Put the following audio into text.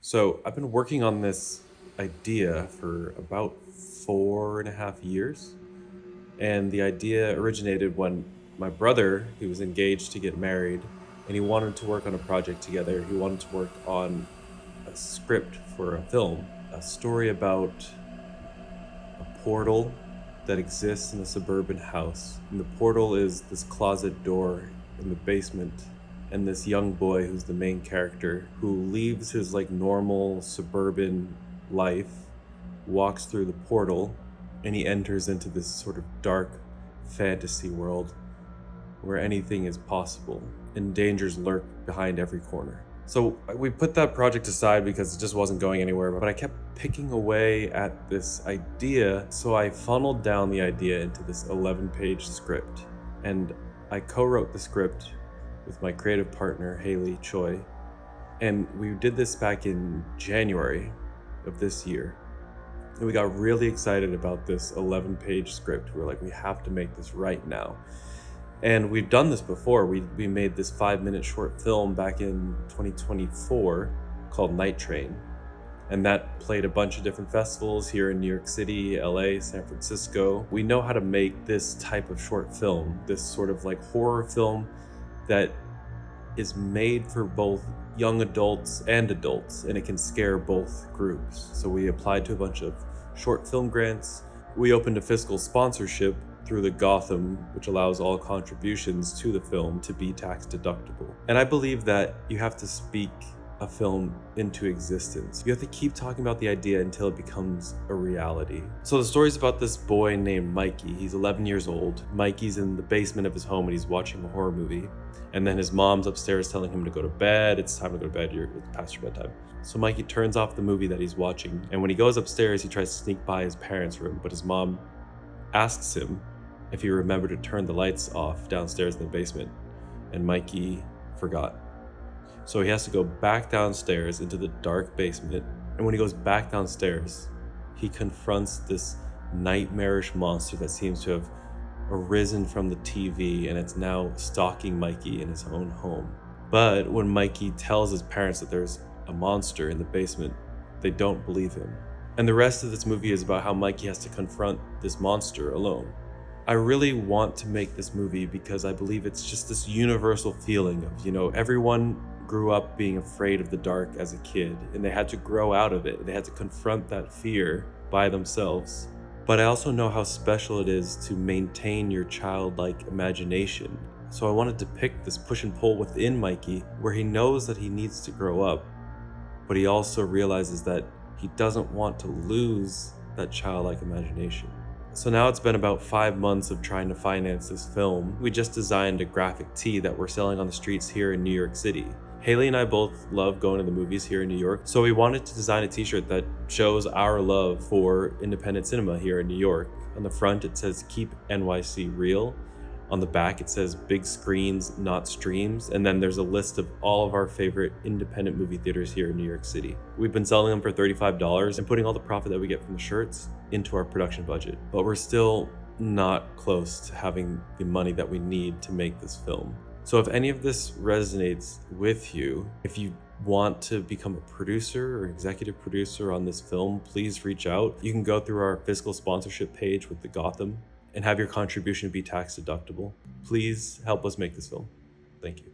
So I've been working on this idea for about 4.5 years. And the idea originated when my brother, he was engaged to get married, and he wanted to work on a project together. He wanted to work on a script for a film, a story about a portal that exists in a suburban house. And the portal is this closet door in the basement. And this young boy, who's the main character, who leaves his like normal suburban life, walks through the portal, and he enters into this sort of dark fantasy world where anything is possible and dangers lurk behind every corner. So we put that project aside because it just wasn't going anywhere, but I kept picking away at this idea. So I funneled down the idea into this 11-page script. And I co-wrote the script with my creative partner, Haley Choi. And we did this back in January of this year. And we got really excited about this 11-page script. We were like, we have to make this right now. And we've done this before. We made this 5-minute short film back in 2024 called Night Train. And that played a bunch of different festivals here in New York City, LA, San Francisco. We know how to make this type of short film, this sort of like horror film that is made for both young adults and adults, and it can scare both groups. So we applied to a bunch of short film grants. We opened a fiscal sponsorship through the Gotham, which allows all contributions to the film to be tax deductible. And I believe that you have to speak a film into existence. You have to keep talking about the idea until it becomes a reality. So the story's about this boy named Mikey. He's 11 years old. Mikey's in the basement of his home and he's watching a horror movie. And then his mom's upstairs telling him to go to bed. It's time to go to bed. It's past your bedtime. So Mikey turns off the movie that he's watching. And when he goes upstairs, he tries to sneak by his parents' room, but his mom asks him if he remembered to turn the lights off downstairs in the basement. And Mikey forgot. So he has to go back downstairs into the dark basement. And when he goes back downstairs, he confronts this nightmarish monster that seems to have arisen from the TV, and it's now stalking Mikey in his own home. But when Mikey tells his parents that there's a monster in the basement, they don't believe him. And the rest of this movie is about how Mikey has to confront this monster alone. I really want to make this movie because I believe it's just this universal feeling of, everyone grew up being afraid of the dark as a kid, and they had to grow out of it. They had to confront that fear by themselves. But I also know how special it is to maintain your childlike imagination. So I wanted to pick this push and pull within Mikey, where he knows that he needs to grow up, but he also realizes that he doesn't want to lose that childlike imagination. So now it's been about 5 months of trying to finance this film. We just designed a graphic tee that we're selling on the streets here in New York City. Haley and I both love going to the movies here in New York, so we wanted to design a t-shirt that shows our love for independent cinema here in New York. On the front it says "Keep NYC Real." On the back it says "Big screens, not streams," and then there's a list of all of our favorite independent movie theaters here in New York City. We've been selling them for $35 and putting all the profit that we get from the shirts into our production budget, but we're still not close to having the money that we need to make this film. So if any of this resonates with you, if you want to become a producer or executive producer on this film, please reach out. You can go through our fiscal sponsorship page with the Gotham and have your contribution be tax deductible. Please help us make this film. Thank you.